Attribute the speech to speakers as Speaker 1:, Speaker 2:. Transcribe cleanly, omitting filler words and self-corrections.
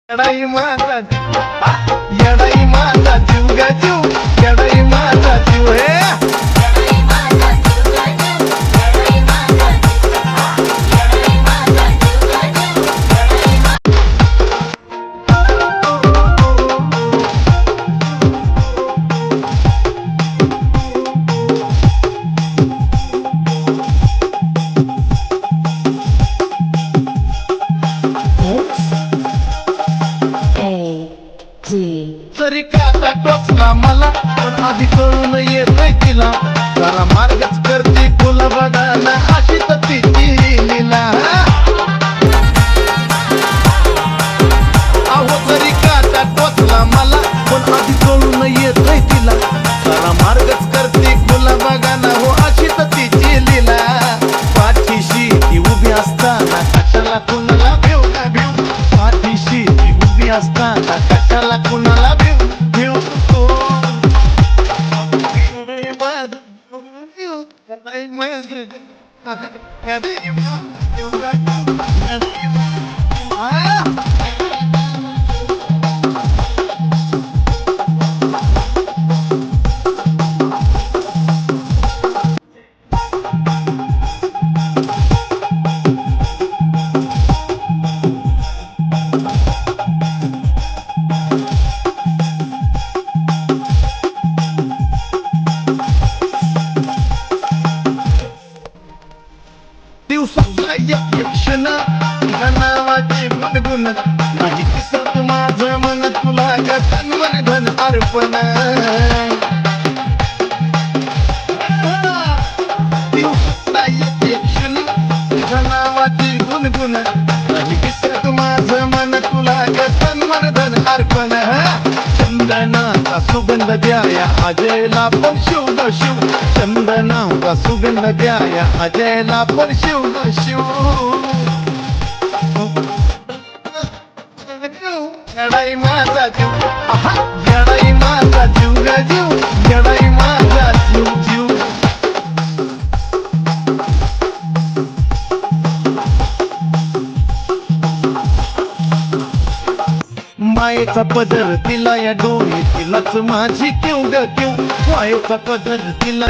Speaker 1: येडाई माझा येडाई माझा जीव ग जीव येडाई माझा जीव हे तरी काटा टोचला मला पण आधी कळून येत नाही तिला जरा मार्गच करते फुलं बघायला अशी तर तिची लीला अहो तरी काटा टोचला मला पण आधी कळून येत नाही तिला जरा मार्गच करते फुलं बघायला हो अशी तर तिची लीला पाठीशी ती उभी असताना कशाला कुणाला भेव ना भेव पाठीशी ती उभी असताना कशाला कुणाला भेव क्षण नावाचे गुणगुण नाही दिसत माझं मन तुला गणवन धन अर्पण क्षण नावाचे गुणगुण नाही दिसत माझं मन तुला गणवन धन अर्पण चंदनाचा सुगंध द्याया अजयला पण शिव शिव चंदनाचा सुगंध द्याया अजयला पण शिव शिव येडाई माझा जीव येडाई माझा जीव ग जीव येडाई माझा जीव जीव मायेचा पदर तिला या डोळी तिलाच माझी किव ग किव मायेचा पदर तिला